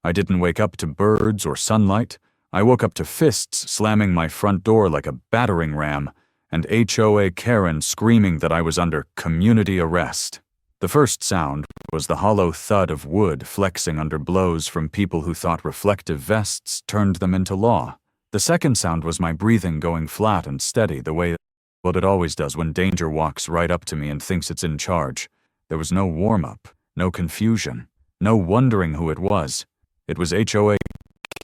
I didn't wake up to birds or sunlight. I woke up to fists slamming my front door like a battering ram, and HOA Karen screaming that I was under community arrest. The first sound was the hollow thud of wood flexing under blows from people who thought reflective vests turned them into law. The second sound was my breathing going flat and steady the way it always does when danger walks right up to me and thinks it's in charge. There was no warm-up, no confusion, no wondering who it was. It was HOA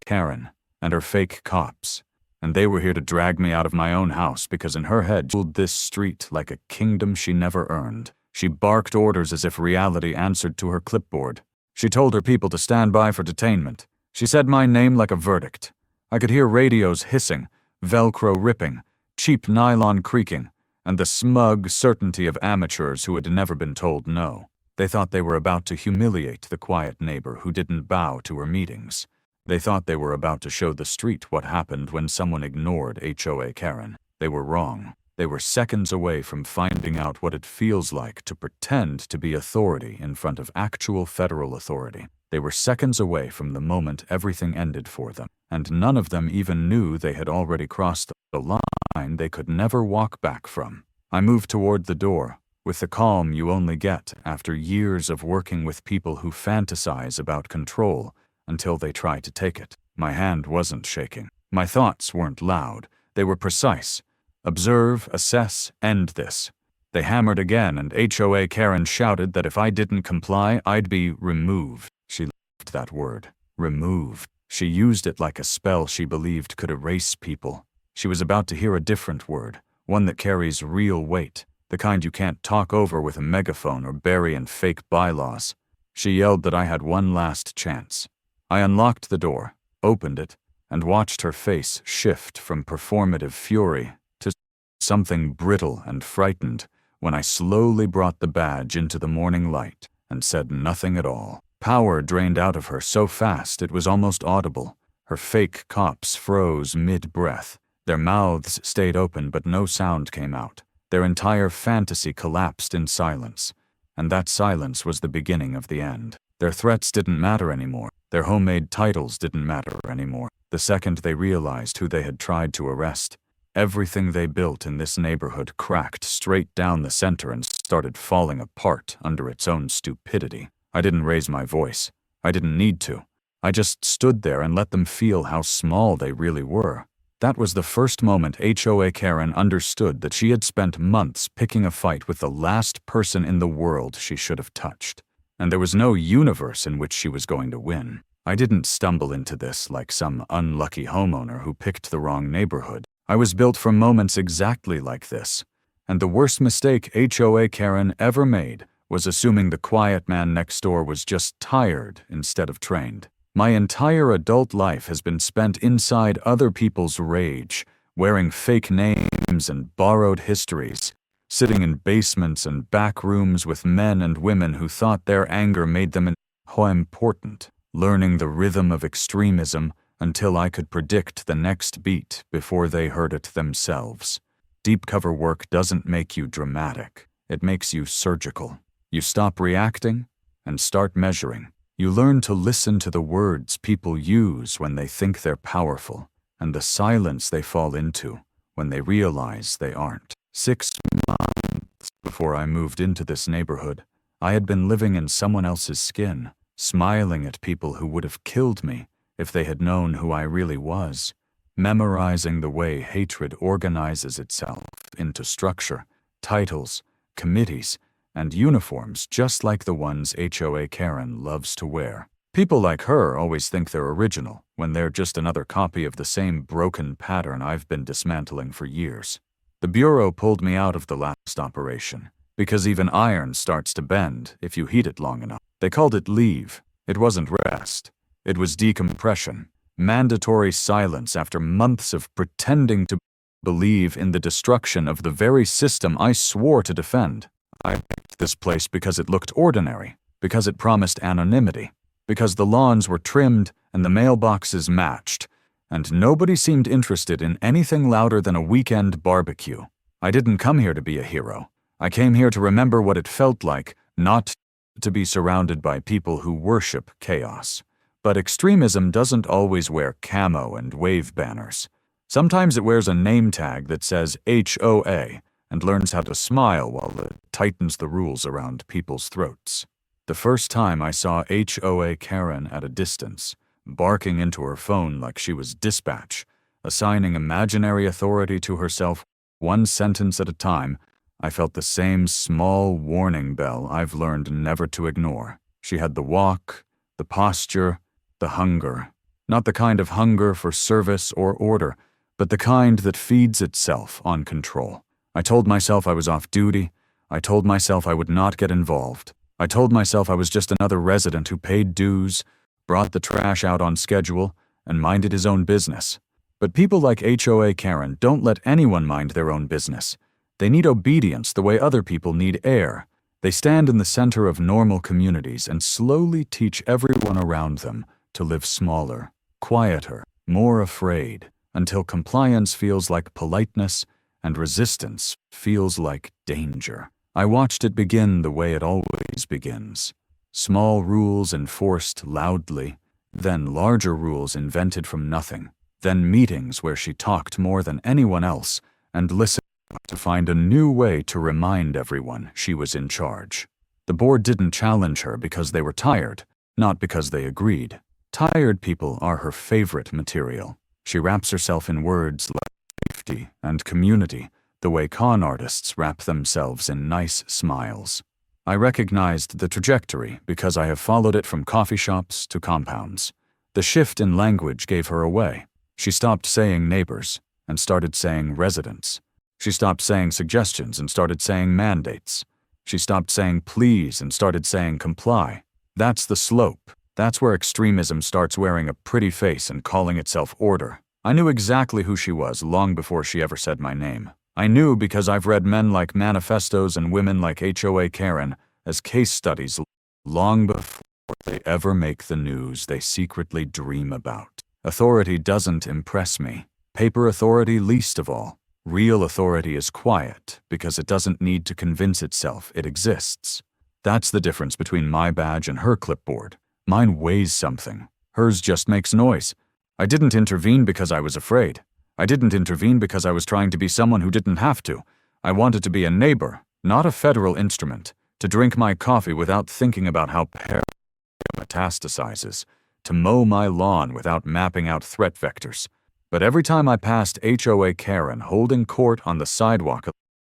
Karen and her fake cops, and they were here to drag me out of my own house because in her head she ruled this street like a kingdom she never earned. She barked orders as if reality answered to her clipboard. She told her people to stand by for detainment. She said my name like a verdict. I could hear radios hissing, Velcro ripping, cheap nylon creaking, and the smug certainty of amateurs who had never been told no. They thought they were about to humiliate the quiet neighbor who didn't bow to her meetings. They thought they were about to show the street what happened when someone ignored HOA Karen. They were wrong. They were seconds away from finding out what it feels like to pretend to be authority in front of actual federal authority. They were seconds away from the moment everything ended for them, and none of them even knew they had already crossed the line they could never walk back from. I moved toward the door, with the calm you only get after years of working with people who fantasize about control until they try to take it. My hand wasn't shaking. My thoughts weren't loud. They were precise. Observe, assess, end this. They hammered again, and HOA Karen shouted that if I didn't comply, I'd be removed. She loved that word, removed. She used it like a spell she believed could erase people. She was about to hear a different word, one that carries real weight, the kind you can't talk over with a megaphone or bury in fake bylaws. She yelled that I had one last chance. I unlocked the door, opened it, and watched her face shift from performative fury to something brittle and frightened when I slowly brought the badge into the morning light and said nothing at all. Power drained out of her so fast it was almost audible. Her fake cops froze mid-breath. Their mouths stayed open but no sound came out. Their entire fantasy collapsed in silence, and that silence was the beginning of the end. Their threats didn't matter anymore. Their homemade titles didn't matter anymore. The second they realized who they had tried to arrest, everything they built in this neighborhood cracked straight down the center and started falling apart under its own stupidity. I didn't raise my voice. I didn't need to. I just stood there and let them feel how small they really were. That was the first moment HOA Karen understood that she had spent months picking a fight with the last person in the world she should have touched. And there was no universe in which she was going to win. I didn't stumble into this like some unlucky homeowner who picked the wrong neighborhood. I was built for moments exactly like this. And the worst mistake HOA Karen ever made was assuming the quiet man next door was just tired instead of trained. My entire adult life has been spent inside other people's rage, wearing fake names and borrowed histories, sitting in basements and back rooms with men and women who thought their anger made them important, learning the rhythm of extremism until I could predict the next beat before they heard it themselves. Deep cover work doesn't make you dramatic. It makes you surgical. You stop reacting and start measuring. You learn to listen to the words people use when they think they're powerful, and the silence they fall into when they realize they aren't. 6 months before I moved into this neighborhood, I had been living in someone else's skin, smiling at people who would have killed me if they had known who I really was, memorizing the way hatred organizes itself into structure, titles, committees, and uniforms just like the ones HOA Karen loves to wear. People like her always think they're original when they're just another copy of the same broken pattern I've been dismantling for years. The Bureau pulled me out of the last operation because even iron starts to bend if you heat it long enough. They called it leave. It wasn't rest. It was decompression, mandatory silence after months of pretending to believe in the destruction of the very system I swore to defend. I picked this place because it looked ordinary, because it promised anonymity, because the lawns were trimmed and the mailboxes matched, and nobody seemed interested in anything louder than a weekend barbecue. I didn't come here to be a hero. I came here to remember what it felt like not to be surrounded by people who worship chaos, But extremism doesn't always wear camo and wave banners. Sometimes it wears a name tag that says HOA and learns how to smile while it tightens the rules around people's throats. The first time I saw HOA Karen at a distance, barking into her phone like she was dispatch, assigning imaginary authority to herself one sentence at a time, I felt the same small warning bell I've learned never to ignore. She had the walk, the posture, the hunger. Not the kind of hunger for service or order, but the kind that feeds itself on control. I told myself I was off duty. I told myself I would not get involved. I told myself I was just another resident who paid dues, brought the trash out on schedule, and minded his own business. But people like HOA Karen don't let anyone mind their own business. They need obedience the way other people need air. They stand in the center of normal communities and slowly teach everyone around them to live smaller, quieter, more afraid, until compliance feels like politeness and resistance feels like danger. I watched it begin the way it always begins. Small rules enforced loudly, then larger rules invented from nothing, then meetings where she talked more than anyone else and listened to find a new way to remind everyone she was in charge. The board didn't challenge her because they were tired, not because they agreed. Tired people are her favorite material. She wraps herself in words like safety and community, the way con artists wrap themselves in nice smiles. I recognized the trajectory because I have followed it from coffee shops to compounds. The shift in language gave her away. She stopped saying neighbors and started saying residents. She stopped saying suggestions and started saying mandates. She stopped saying please and started saying comply. That's the slope. That's where extremism starts wearing a pretty face and calling itself order. I knew exactly who she was long before she ever said my name. I knew because I've read men like manifestos and women like HOA Karen as case studies long before they ever make the news they secretly dream about. Authority doesn't impress me. Paper authority least of all. Real authority is quiet because it doesn't need to convince itself it exists. That's the difference between my badge and her clipboard. Mine weighs something. Hers just makes noise. I didn't intervene because I was afraid. I didn't intervene because I was trying to be someone who didn't have to. I wanted to be a neighbor, not a federal instrument, to drink my coffee without thinking about how paranoia metastasizes, to mow my lawn without mapping out threat vectors. But every time I passed HOA Karen holding court on the sidewalk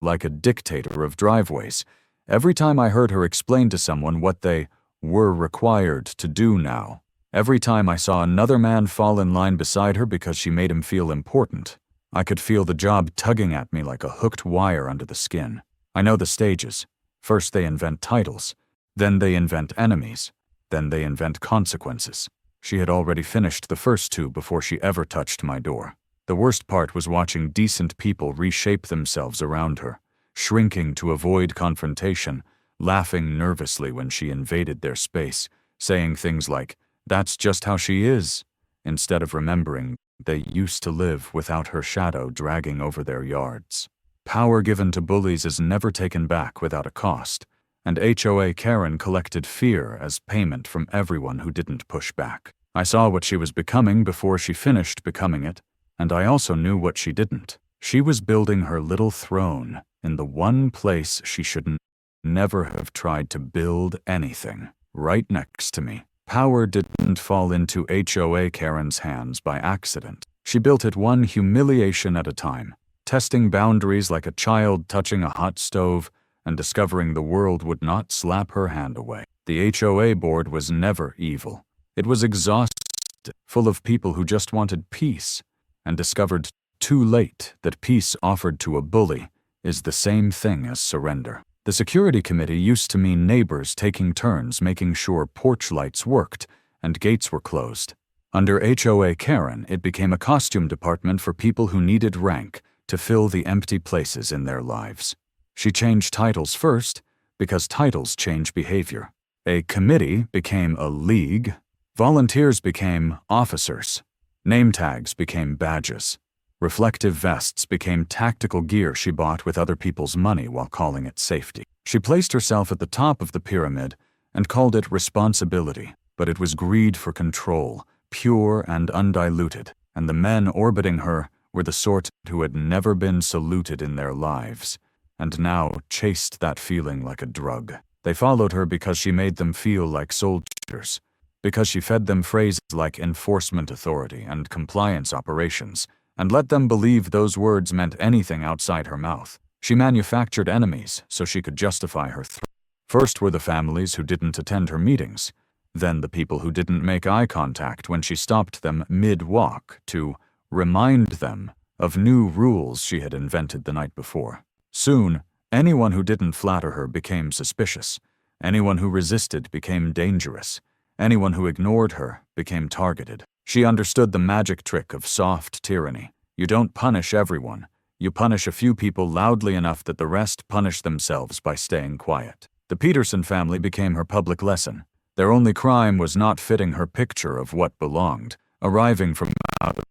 like a dictator of driveways, every time I heard her explain to someone what they were required to do now, every time I saw another man fall in line beside her because she made him feel important, I could feel the job tugging at me like a hooked wire under the skin. I know the stages. First they invent titles, then they invent enemies, then they invent consequences. She had already finished the first two before she ever touched my door. The worst part was watching decent people reshape themselves around her, shrinking to avoid confrontation, laughing nervously when she invaded their space, saying things like, "That's just how she is," instead of remembering they used to live without her shadow dragging over their yards. Power given to bullies is never taken back without a cost, and HOA Karen collected fear as payment from everyone who didn't push back. I saw what she was becoming before she finished becoming it, and I also knew what she didn't. She was building her little throne in the one place she should never have tried to build anything, right next to me. Power didn't fall into HOA Karen's hands by accident. She built it one humiliation at a time, testing boundaries like a child touching a hot stove and discovering the world would not slap her hand away. The HOA board was never evil. It was exhausted, full of people who just wanted peace, and discovered too late that peace offered to a bully is the same thing as surrender. The security committee used to mean neighbors taking turns making sure porch lights worked and gates were closed. Under HOA Karen, it became a costume department for people who needed rank to fill the empty places in their lives. She changed titles first because titles change behavior. A committee became a league. Volunteers became officers. Name tags became badges. Reflective vests became tactical gear she bought with other people's money while calling it safety. She placed herself at the top of the pyramid and called it responsibility. but it was greed for control, pure and undiluted, and the men orbiting her were the sort who had never been saluted in their lives, and now chased that feeling like a drug. They followed her because she made them feel like soldiers, because she fed them phrases like enforcement authority and compliance operations, and let them believe those words meant anything outside her mouth. She manufactured enemies so she could justify her threat. First were the families who didn't attend her meetings, then the people who didn't make eye contact when she stopped them mid-walk to remind them of new rules she had invented the night before. Soon, anyone who didn't flatter her became suspicious. Anyone who resisted became dangerous. Anyone who ignored her became targeted. She understood the magic trick of soft tyranny. You don't punish everyone. You punish a few people loudly enough that the rest punish themselves by staying quiet. The Peterson family became her public lesson. Their only crime was not fitting her picture of what belonged, arriving from out of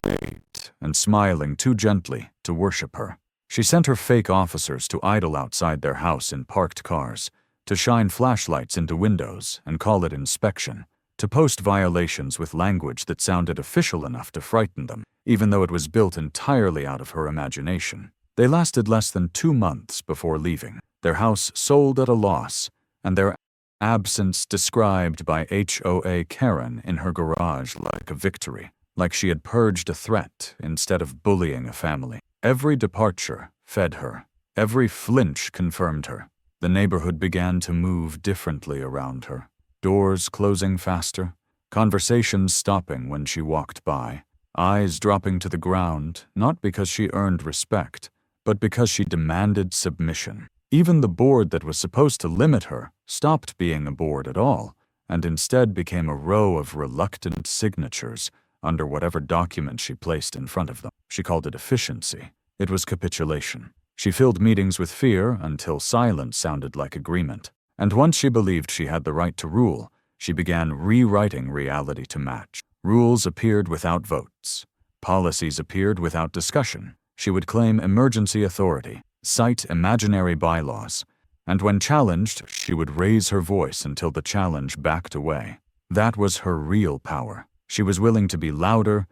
state and smiling too gently to worship her. She sent her fake officers to idle outside their house in parked cars, to shine flashlights into windows and call it inspection, to post violations with language that sounded official enough to frighten them, even though it was built entirely out of her imagination. They lasted less than 2 months before leaving, their house sold at a loss, and their absence described by HOA Karen in her garage like a victory, like she had purged a threat instead of bullying a family. Every departure fed her. Every flinch confirmed her. The neighborhood began to move differently around her. Doors closing faster, conversations stopping when she walked by, eyes dropping to the ground, not because she earned respect, but because she demanded submission. Even the board that was supposed to limit her stopped being a board at all, and instead became a row of reluctant signatures under whatever document she placed in front of them. She called it efficiency. It was capitulation. She filled meetings with fear until silence sounded like agreement. And once she believed she had the right to rule, she began rewriting reality to match. Rules appeared without votes. Policies appeared without discussion. She would claim emergency authority, cite imaginary bylaws, and when challenged, she would raise her voice until the challenge backed away. That was her real power. She was willing to be louder,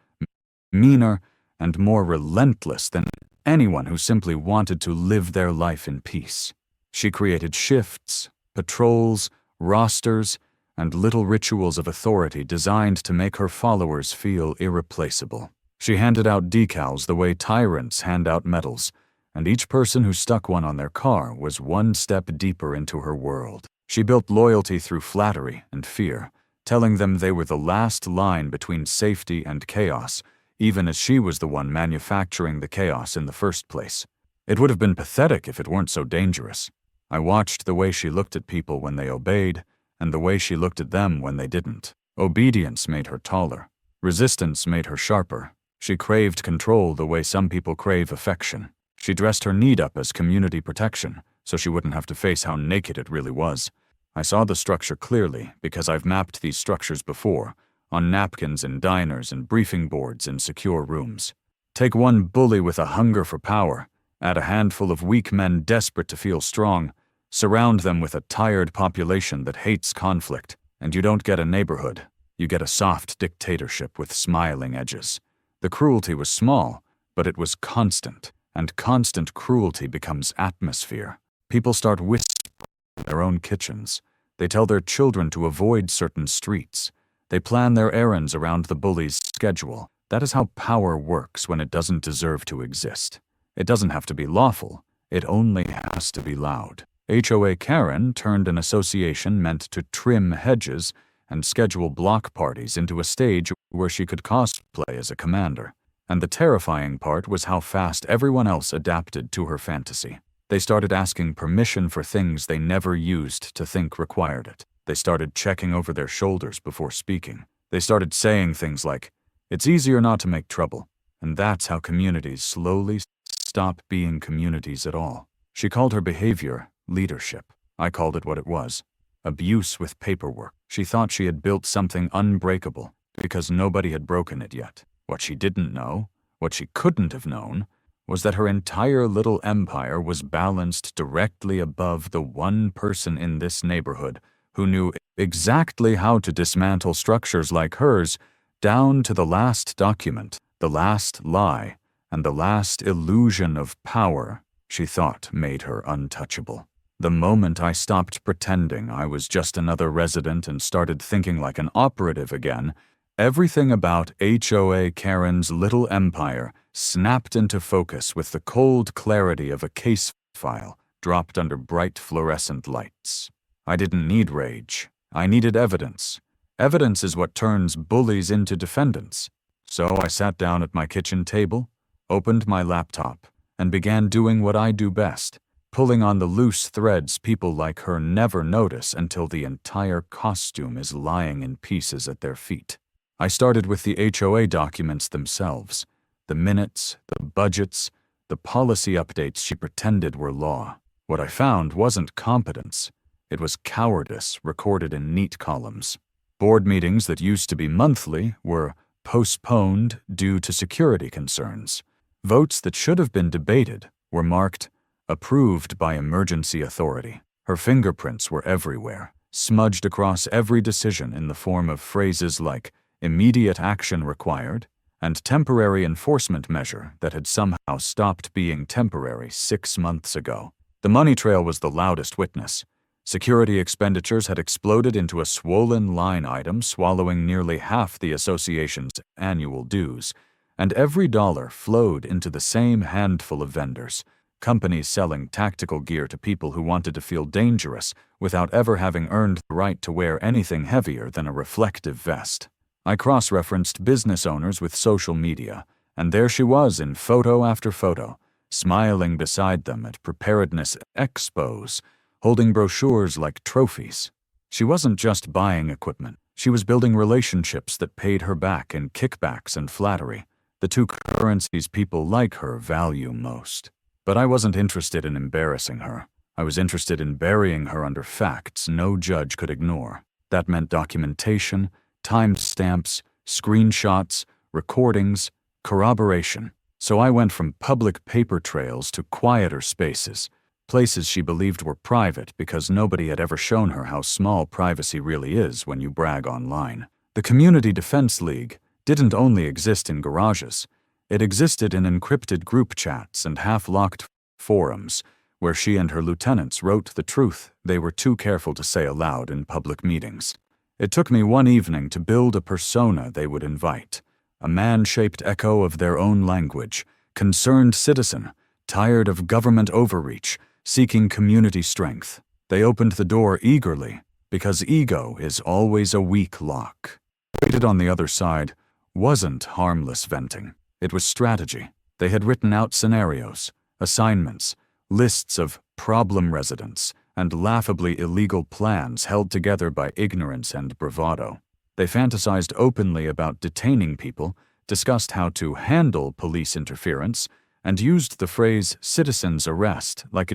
meaner, and more relentless than anyone who simply wanted to live their life in peace. She created shifts, patrols, rosters, and little rituals of authority designed to make her followers feel irreplaceable. She handed out decals the way tyrants hand out medals, and each person who stuck one on their car was one step deeper into her world. She built loyalty through flattery and fear, telling them they were the last line between safety and chaos, even as she was the one manufacturing the chaos in the first place. It would have been pathetic if it weren't so dangerous. I watched the way she looked at people when they obeyed, and the way she looked at them when they didn't. Obedience made her taller. Resistance made her sharper. She craved control the way some people crave affection. She dressed her need up as community protection, so she wouldn't have to face how naked it really was. I saw the structure clearly because I've mapped these structures before, on napkins in diners and briefing boards in secure rooms. Take one bully with a hunger for power, add a handful of weak men desperate to feel strong, surround them with a tired population that hates conflict, and you don't get a neighborhood. You get a soft dictatorship with smiling edges. The cruelty was small, but it was constant, and constant cruelty becomes atmosphere. People start whispering in their own kitchens. They tell their children to avoid certain streets. They plan their errands around the bully's schedule. That is how power works when it doesn't deserve to exist. It doesn't have to be lawful. It only has to be loud. HOA Karen turned an association meant to trim hedges and schedule block parties into a stage where she could cosplay as a commander. And the terrifying part was how fast everyone else adapted to her fantasy. They started asking permission for things they never used to think required it. They started checking over their shoulders before speaking. They started saying things like, "It's easier not to make trouble." And that's how communities slowly stop being communities at all. She called her behavior leadership. I called it what it was: abuse with paperwork. She thought she had built something unbreakable because nobody had broken it yet. What she didn't know, what she couldn't have known, was that her entire little empire was balanced directly above the one person in this neighborhood who knew exactly how to dismantle structures like hers down to the last document, the last lie, and the last illusion of power she thought made her untouchable. The moment I stopped pretending I was just another resident and started thinking like an operative again, everything about HOA Karen's little empire snapped into focus with the cold clarity of a case file dropped under bright fluorescent lights. I didn't need rage. I needed evidence. Evidence is what turns bullies into defendants. So I sat down at my kitchen table, opened my laptop, and began doing what I do best, pulling on the loose threads people like her never notice until the entire costume is lying in pieces at their feet. I started with the HOA documents themselves, the minutes, the budgets, the policy updates she pretended were law. What I found wasn't competence. It was cowardice recorded in neat columns. Board meetings that used to be monthly were postponed due to security concerns. Votes that should have been debated were marked approved by emergency authority. Her fingerprints were everywhere, smudged across every decision in the form of phrases like immediate action required and temporary enforcement measure that had somehow stopped being temporary 6 months ago. The money trail was the loudest witness. Security expenditures had exploded into a swollen line item swallowing nearly half the association's annual dues, and every dollar flowed into the same handful of vendors, companies selling tactical gear to people who wanted to feel dangerous without ever having earned the right to wear anything heavier than a reflective vest. I cross-referenced business owners with social media, and there she was in photo after photo, smiling beside them at Preparedness Expos, holding brochures like trophies. She wasn't just buying equipment. She was building relationships that paid her back in kickbacks and flattery, the two currencies people like her value most. But I wasn't interested in embarrassing her. I was interested in burying her under facts no judge could ignore. That meant documentation, timestamps, screenshots, recordings, corroboration. So I went from public paper trails to quieter spaces, places she believed were private because nobody had ever shown her how small privacy really is when you brag online. The Community Defense League didn't only exist in garages. It existed in encrypted group chats and half-locked forums where she and her lieutenants wrote the truth they were too careful to say aloud in public meetings. It took me one evening to build a persona they would invite, a man-shaped echo of their own language, concerned citizen, tired of government overreach, seeking community strength. They opened the door eagerly, because ego is always a weak lock. Waited on the other side wasn't harmless venting. It was strategy. They had written out scenarios, assignments, lists of problem residents, and laughably illegal plans held together by ignorance and bravado. They fantasized openly about detaining people, discussed how to handle police interference, and used the phrase citizen's arrest like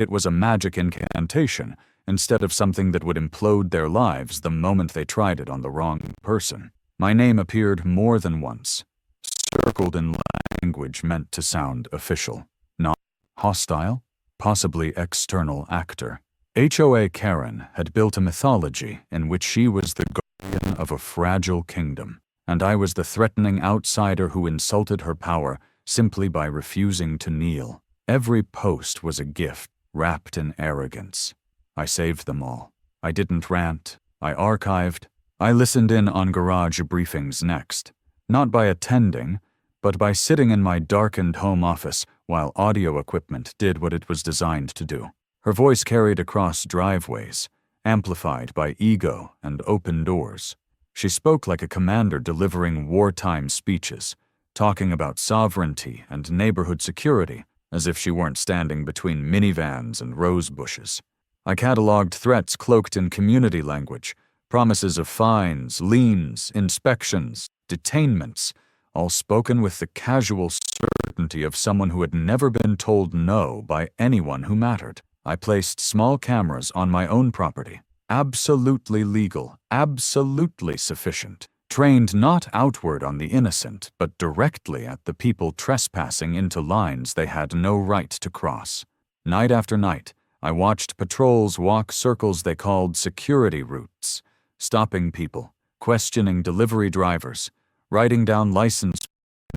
it was a magic incantation instead of something that would implode their lives the moment they tried it on the wrong person. My name appeared more than once, circled in language meant to sound official, not hostile, possibly external actor. HOA Karen had built a mythology in which she was the guardian of a fragile kingdom, and I was the threatening outsider who insulted her power simply by refusing to kneel. Every post was a gift wrapped in arrogance. I saved them all. I didn't rant. I archived. I listened in on garage briefings next, not by attending, but by sitting in my darkened home office while audio equipment did what it was designed to do. Her voice carried across driveways, amplified by ego and open doors. She spoke like a commander delivering wartime speeches, talking about sovereignty and neighborhood security as if she weren't standing between minivans and rose bushes. I cataloged threats cloaked in community language, promises of fines, liens, inspections, detainments, all spoken with the casual certainty of someone who had never been told no by anyone who mattered. I placed small cameras on my own property, absolutely legal, absolutely sufficient, trained not outward on the innocent, but directly at the people trespassing into lines they had no right to cross. Night after night, I watched patrols walk circles they called security routes, stopping people, questioning delivery drivers, writing down licensed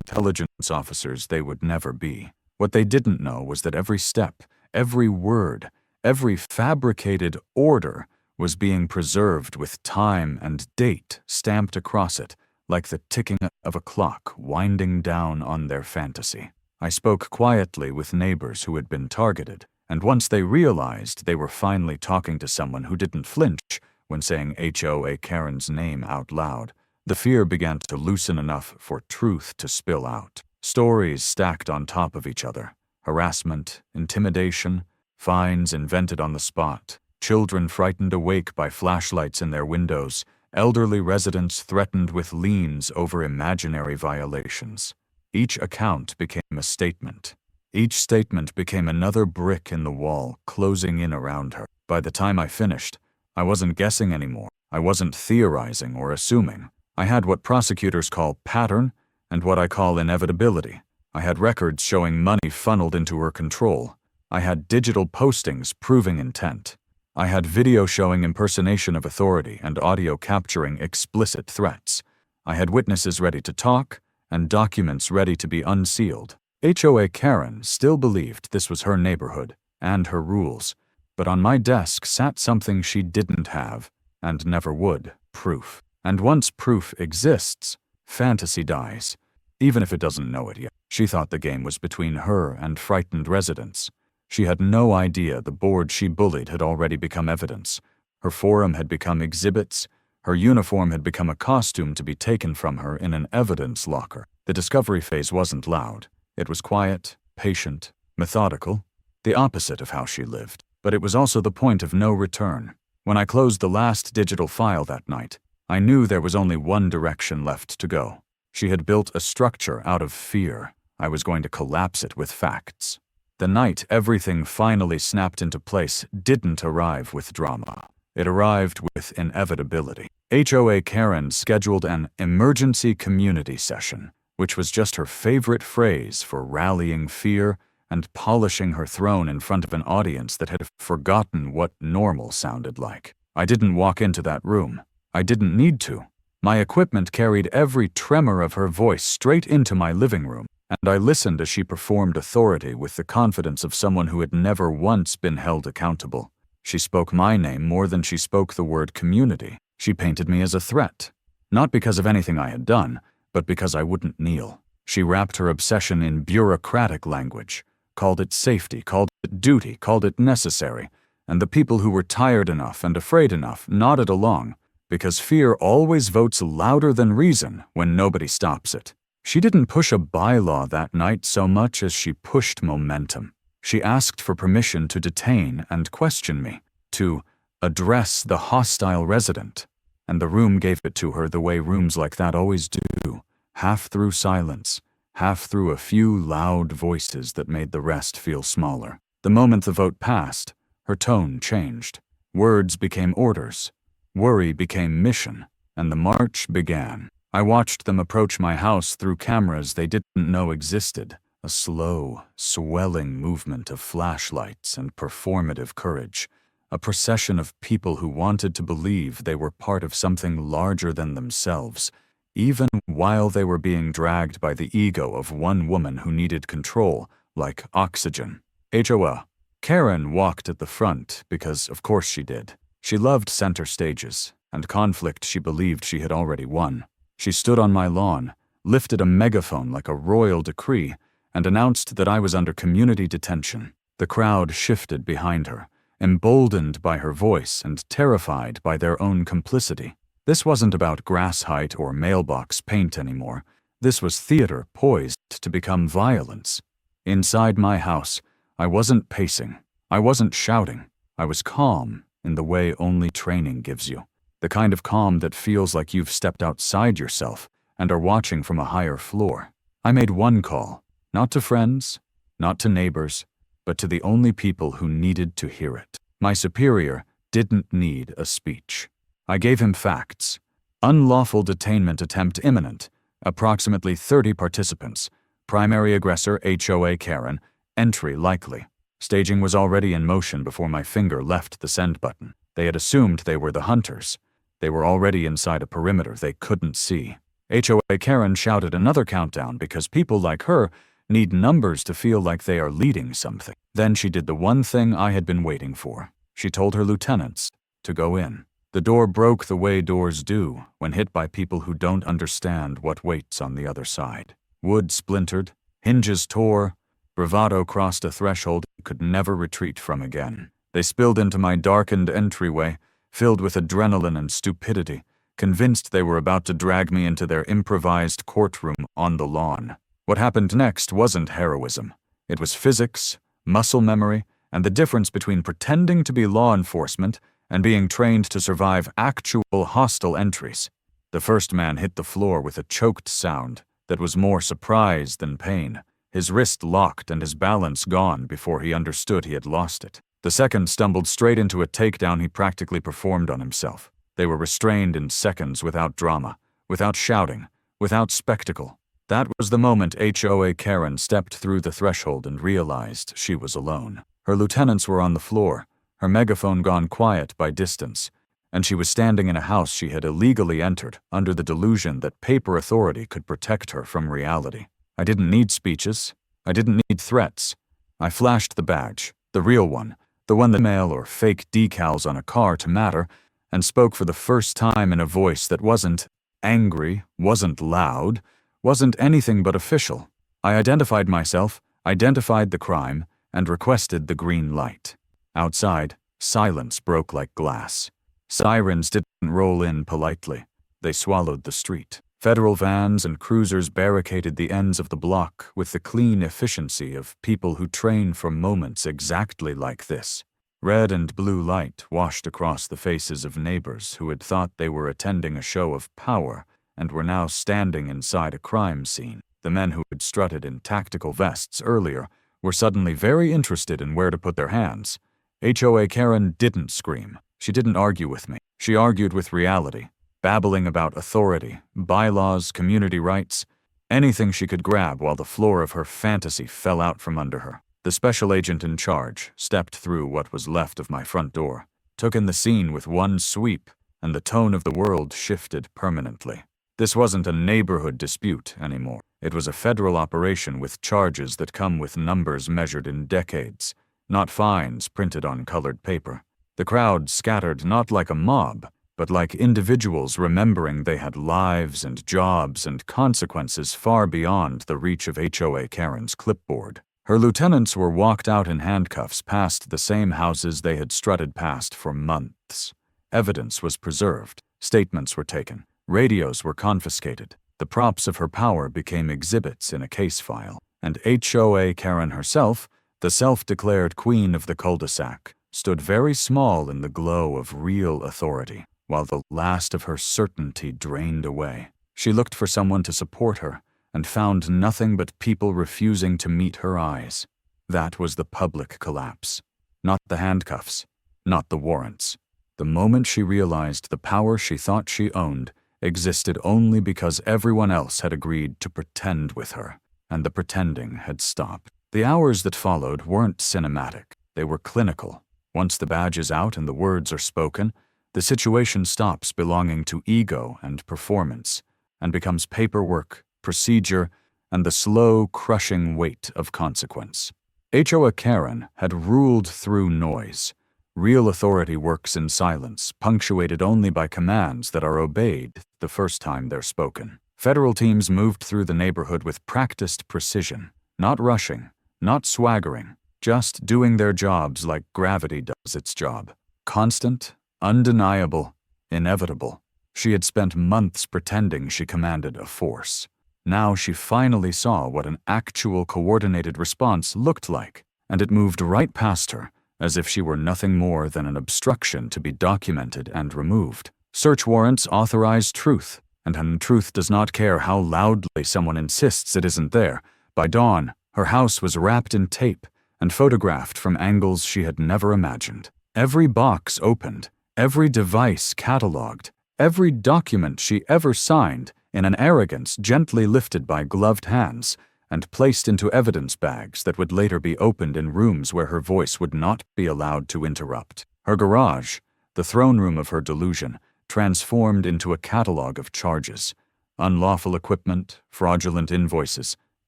intelligence officers they would never be. What they didn't know was that every step, every word, every fabricated order was being preserved with time and date stamped across it, like the ticking of a clock winding down on their fantasy. I spoke quietly with neighbors who had been targeted, and once they realized they were finally talking to someone who didn't flinch when saying HOA Karen's name out loud, the fear began to loosen enough for truth to spill out. Stories stacked on top of each other. Harassment, intimidation, fines invented on the spot, children frightened awake by flashlights in their windows, elderly residents threatened with liens over imaginary violations. Each account became a statement. Each statement became another brick in the wall closing in around her. By the time I finished, I wasn't guessing anymore. I wasn't theorizing or assuming. I had what prosecutors call pattern and what I call inevitability. I had records showing money funneled into her control. I had digital postings proving intent. I had video showing impersonation of authority and audio capturing explicit threats. I had witnesses ready to talk and documents ready to be unsealed. HOA Karen still believed this was her neighborhood and her rules, but on my desk sat something she didn't have and never would: proof. And once proof exists, fantasy dies, even if it doesn't know it yet. She thought the game was between her and frightened residents. She had no idea the board she bullied had already become evidence. Her forum had become exhibits. Her uniform had become a costume to be taken from her in an evidence locker. The discovery phase wasn't loud. It was quiet, patient, methodical, the opposite of how she lived. But it was also the point of no return. When I closed the last digital file that night, I knew there was only one direction left to go. She had built a structure out of fear. I was going to collapse it with facts. The night everything finally snapped into place didn't arrive with drama. It arrived with inevitability. HOA Karen scheduled an emergency community session, which was just her favorite phrase for rallying fear and polishing her throne in front of an audience that had forgotten what normal sounded like. I didn't walk into that room. I didn't need to. My equipment carried every tremor of her voice straight into my living room, and I listened as she performed authority with the confidence of someone who had never once been held accountable. She spoke my name more than she spoke the word community. She painted me as a threat, not because of anything I had done, but because I wouldn't kneel. She wrapped her obsession in bureaucratic language, called it safety, called it duty, called it necessary, and the people who were tired enough and afraid enough nodded along, because fear always votes louder than reason when nobody stops it. She didn't push a bylaw that night so much as she pushed momentum. She asked for permission to detain and question me, to address the hostile resident, and the room gave it to her the way rooms like that always do, half through silence, half through a few loud voices that made the rest feel smaller. The moment the vote passed, her tone changed. Words became orders. Worry became mission, and the march began. I watched them approach my house through cameras they didn't know existed, a slow, swelling movement of flashlights and performative courage, a procession of people who wanted to believe they were part of something larger than themselves, even while they were being dragged by the ego of one woman who needed control, like oxygen. HOA Karen walked at the front because, of course, she did. She loved center stages, and conflict she believed she had already won. She stood on my lawn, lifted a megaphone like a royal decree, and announced that I was under community detention. The crowd shifted behind her, emboldened by her voice and terrified by their own complicity. This wasn't about grass height or mailbox paint anymore. This was theater poised to become violence. Inside my house, I wasn't pacing. I wasn't shouting. I was calm in the way only training gives you. The kind of calm that feels like you've stepped outside yourself and are watching from a higher floor. I made one call, not to friends, not to neighbors, but to the only people who needed to hear it. My superior didn't need a speech. I gave him facts. Unlawful detainment attempt imminent, approximately 30 participants, primary aggressor HOA Karen, entry likely. Staging was already in motion before my finger left the send button. They had assumed they were the hunters. They were already inside a perimeter they couldn't see. HOA Karen shouted another countdown because people like her need numbers to feel like they are leading something. Then she did the one thing I had been waiting for. She told her lieutenants to go in. The door broke the way doors do when hit by people who don't understand what waits on the other side. Wood splintered, hinges tore, bravado crossed a threshold it could never retreat from again. They spilled into my darkened entryway, filled with adrenaline and stupidity, convinced they were about to drag me into their improvised courtroom on the lawn. What happened next wasn't heroism. It was physics, muscle memory, and the difference between pretending to be law enforcement and being trained to survive actual hostile entries. The first man hit the floor with a choked sound that was more surprise than pain, his wrist locked and his balance gone before he understood he had lost it. The second stumbled straight into a takedown he practically performed on himself. They were restrained in seconds without drama, without shouting, without spectacle. That was the moment HOA Karen stepped through the threshold and realized she was alone. Her lieutenants were on the floor, her megaphone gone quiet by distance, and she was standing in a house she had illegally entered under the delusion that paper authority could protect her from reality. I didn't need speeches. I didn't need threats. I flashed the badge, the real one, the one that mail or fake decals on a car to matter, and spoke for the first time in a voice that wasn't angry, wasn't loud, wasn't anything but official. I identified myself, identified the crime, and requested the green light. Outside, silence broke like glass. Sirens didn't roll in politely. They swallowed the street. Federal vans and cruisers barricaded the ends of the block with the clean efficiency of people who train for moments exactly like this. Red and blue light washed across the faces of neighbors who had thought they were attending a show of power and were now standing inside a crime scene. The men who had strutted in tactical vests earlier were suddenly very interested in where to put their hands. HOA Karen didn't scream. She didn't argue with me. She argued with reality, babbling about authority, bylaws, community rights, anything she could grab while the floor of her fantasy fell out from under her. The special agent in charge stepped through what was left of my front door, took in the scene with one sweep, and the tone of the world shifted permanently. This wasn't a neighborhood dispute anymore. It was a federal operation with charges that come with numbers measured in decades, not fines printed on colored paper. The crowd scattered not like a mob, but like individuals remembering they had lives and jobs and consequences far beyond the reach of HOA Karen's clipboard. Her lieutenants were walked out in handcuffs past the same houses they had strutted past for months. Evidence was preserved. Statements were taken. Radios were confiscated. The props of her power became exhibits in a case file. And HOA Karen herself, the self-declared queen of the cul-de-sac, stood very small in the glow of real authority, while the last of her certainty drained away. She looked for someone to support her, and found nothing but people refusing to meet her eyes. That was the public collapse. Not the handcuffs, not the warrants. The moment she realized the power she thought she owned existed only because everyone else had agreed to pretend with her, and the pretending had stopped. The hours that followed weren't cinematic. They were clinical. Once the badge is out and the words are spoken, the situation stops belonging to ego and performance, and becomes paperwork, procedure, and the slow, crushing weight of consequence. HOA Karen had ruled through noise. Real authority works in silence, punctuated only by commands that are obeyed the first time they're spoken. Federal teams moved through the neighborhood with practiced precision, not rushing, not swaggering, just doing their jobs like gravity does its job. Constant, undeniable, inevitable. She had spent months pretending she commanded a force. Now she finally saw what an actual coordinated response looked like, and it moved right past her, as if she were nothing more than an obstruction to be documented and removed. Search warrants authorize truth, and truth does not care how loudly someone insists it isn't there. By dawn, her house was wrapped in tape and photographed from angles she had never imagined. Every box opened, every device cataloged, every document she ever signed in an arrogance gently lifted by gloved hands, and placed into evidence bags that would later be opened in rooms where her voice would not be allowed to interrupt. Her garage, the throne room of her delusion, transformed into a catalog of charges: unlawful equipment, fraudulent invoices,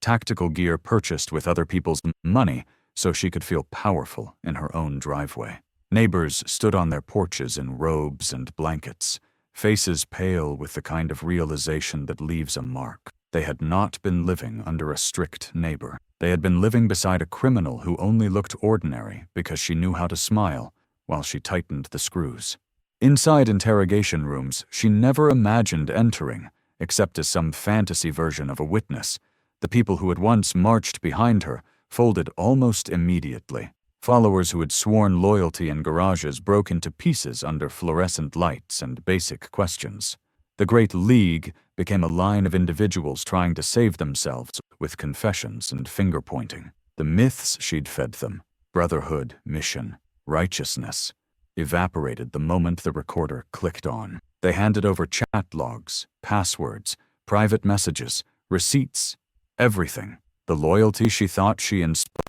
tactical gear purchased with other people's money so she could feel powerful in her own driveway. Neighbors stood on their porches in robes and blankets, faces pale with the kind of realization that leaves a mark. They had not been living under a strict neighbor. They had been living beside a criminal who only looked ordinary because she knew how to smile while she tightened the screws. Inside interrogation rooms, she never imagined entering, except as some fantasy version of a witness. The people who had once marched behind her folded almost immediately. Followers who had sworn loyalty in garages broke into pieces under fluorescent lights and basic questions. The Great League became a line of individuals trying to save themselves with confessions and finger-pointing. The myths she'd fed them, brotherhood, mission, righteousness, evaporated the moment the recorder clicked on. They handed over chat logs, passwords, private messages, receipts, everything. The loyalty she thought she inspired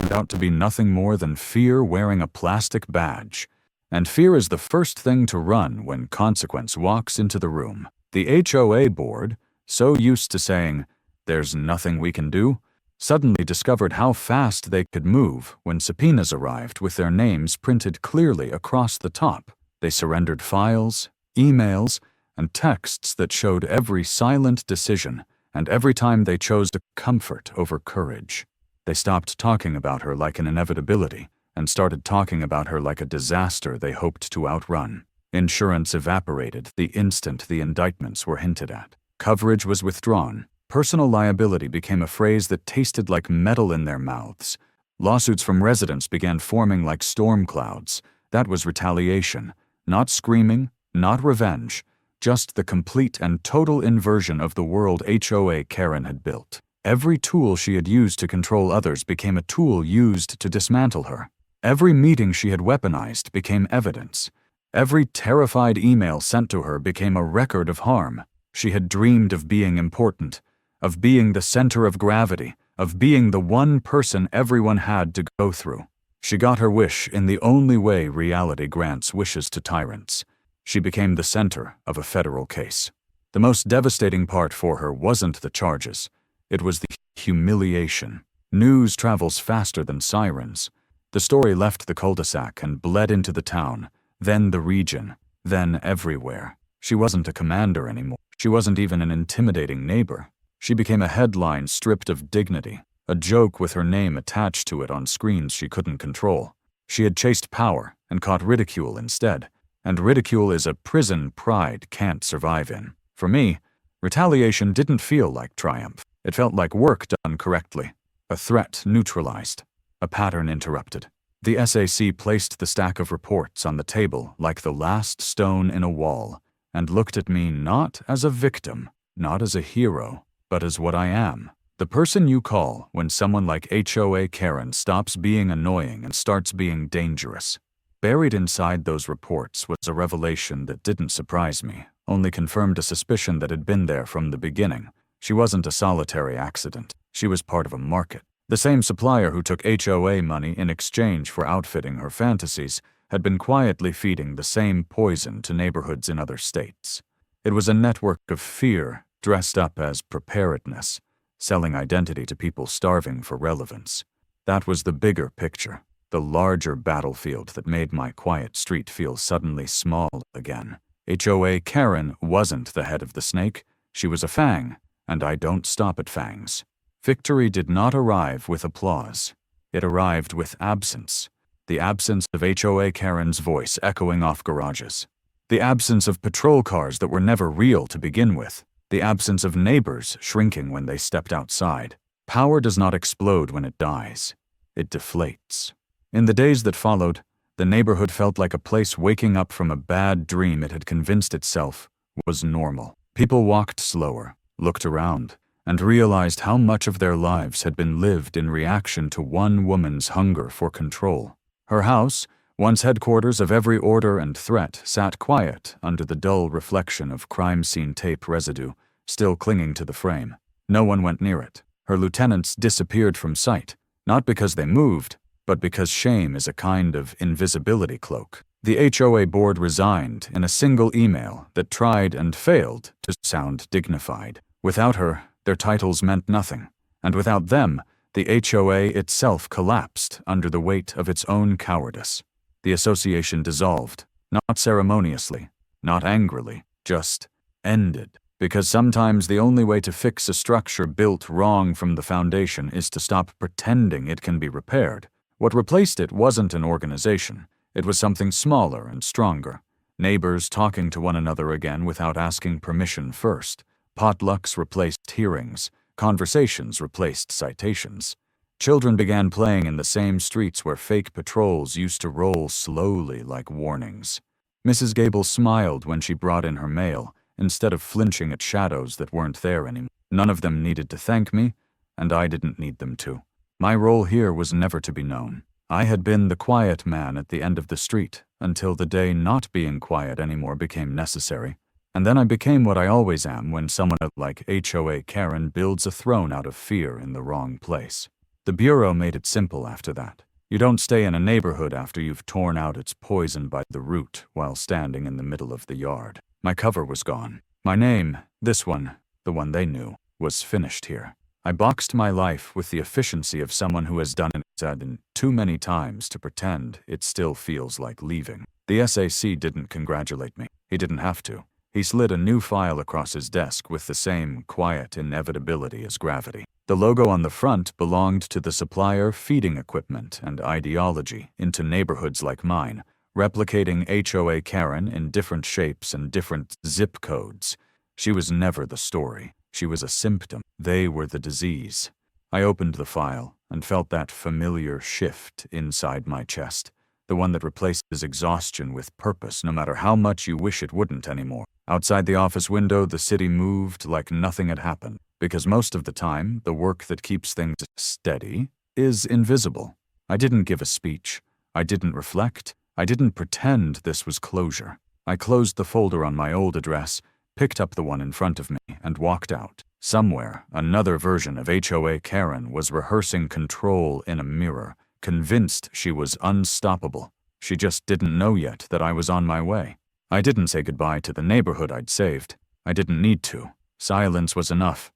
turned out to be nothing more than fear wearing a plastic badge. And fear is the first thing to run when consequence walks into the room. The HOA board, so used to saying, "There's nothing we can do," suddenly discovered how fast they could move when subpoenas arrived with their names printed clearly across the top. They surrendered files, emails, and texts that showed every silent decision and every time they chose comfort over courage. They stopped talking about her like an inevitability and started talking about her like a disaster they hoped to outrun. Insurance evaporated the instant the indictments were hinted at. Coverage was withdrawn. Personal liability became a phrase that tasted like metal in their mouths. Lawsuits from residents began forming like storm clouds. That was retaliation. Not screaming, not revenge, just the complete and total inversion of the world HOA Karen had built. Every tool she had used to control others became a tool used to dismantle her. Every meeting she had weaponized became evidence. Every terrified email sent to her became a record of harm. She had dreamed of being important, of being the center of gravity, of being the one person everyone had to go through. She got her wish in the only way reality grants wishes to tyrants. She became the center of a federal case. The most devastating part for her wasn't the charges. It was the humiliation. News travels faster than sirens. The story left the cul-de-sac and bled into the town, then the region, then everywhere. She wasn't a commander anymore. She wasn't even an intimidating neighbor. She became a headline stripped of dignity, a joke with her name attached to it on screens she couldn't control. She had chased power and caught ridicule instead, and ridicule is a prison pride can't survive in. For me, retaliation didn't feel like triumph. It felt like work done correctly, a threat neutralized, a pattern interrupted. The SAC placed the stack of reports on the table like the last stone in a wall, and looked at me not as a victim, not as a hero, but as what I am. The person you call when someone like HOA Karen stops being annoying and starts being dangerous. Buried inside those reports was a revelation that didn't surprise me, only confirmed a suspicion that had been there from the beginning. She wasn't a solitary accident. She was part of a market. The same supplier who took HOA money in exchange for outfitting her fantasies had been quietly feeding the same poison to neighborhoods in other states. It was a network of fear dressed up as preparedness, selling identity to people starving for relevance. That was the bigger picture, the larger battlefield that made my quiet street feel suddenly small again. HOA Karen wasn't the head of the snake. She was a fang, and I don't stop at fangs. Victory did not arrive with applause. It arrived with absence. The absence of HOA Karen's voice echoing off garages. The absence of patrol cars that were never real to begin with. The absence of neighbors shrinking when they stepped outside. Power does not explode when it dies. It deflates. In the days that followed, the neighborhood felt like a place waking up from a bad dream it had convinced itself was normal. People walked slower, looked around, and realized how much of their lives had been lived in reaction to one woman's hunger for control. Her house, once headquarters of every order and threat, sat quiet under the dull reflection of crime scene tape residue, still clinging to the frame. No one went near it. Her lieutenants disappeared from sight, not because they moved, but because shame is a kind of invisibility cloak. The HOA board resigned in a single email that tried and failed to sound dignified. Without her, their titles meant nothing, and without them, the HOA itself collapsed under the weight of its own cowardice. The association dissolved, not ceremoniously, not angrily, just ended. Because sometimes the only way to fix a structure built wrong from the foundation is to stop pretending it can be repaired. What replaced it wasn't an organization. It was something smaller and stronger. Neighbors talking to one another again without asking permission first. Potlucks replaced hearings. Conversations replaced citations. Children began playing in the same streets where fake patrols used to roll slowly like warnings. Mrs. Gable smiled when she brought in her mail, instead of flinching at shadows that weren't there anymore. None of them needed to thank me, and I didn't need them to. My role here was never to be known. I had been the quiet man at the end of the street until the day not being quiet anymore became necessary. And then I became what I always am when someone like HOA Karen builds a throne out of fear in the wrong place. The Bureau made it simple after that. You don't stay in a neighborhood after you've torn out its poison by the root while standing in the middle of the yard. My cover was gone. My name, this one, the one they knew, was finished here. I boxed my life with the efficiency of someone who has done it too many times to pretend it still feels like leaving. The SAC didn't congratulate me. He didn't have to. He slid a new file across his desk with the same quiet inevitability as gravity. The logo on the front belonged to the supplier feeding equipment and ideology into neighborhoods like mine, replicating HOA Karen in different shapes and different zip codes. She was never the story. She was a symptom. They were the disease. I opened the file and felt that familiar shift inside my chest, the one that replaces exhaustion with purpose no matter how much you wish it wouldn't anymore. Outside the office window, the city moved like nothing had happened, because most of the time, the work that keeps things steady is invisible. I didn't give a speech. I didn't reflect. I didn't pretend this was closure. I closed the folder on my old address, picked up the one in front of me, and walked out. Somewhere, another version of HOA Karen was rehearsing control in a mirror, convinced she was unstoppable. She just didn't know yet that I was on my way. I didn't say goodbye to the neighborhood I'd saved. I didn't need to. Silence was enough.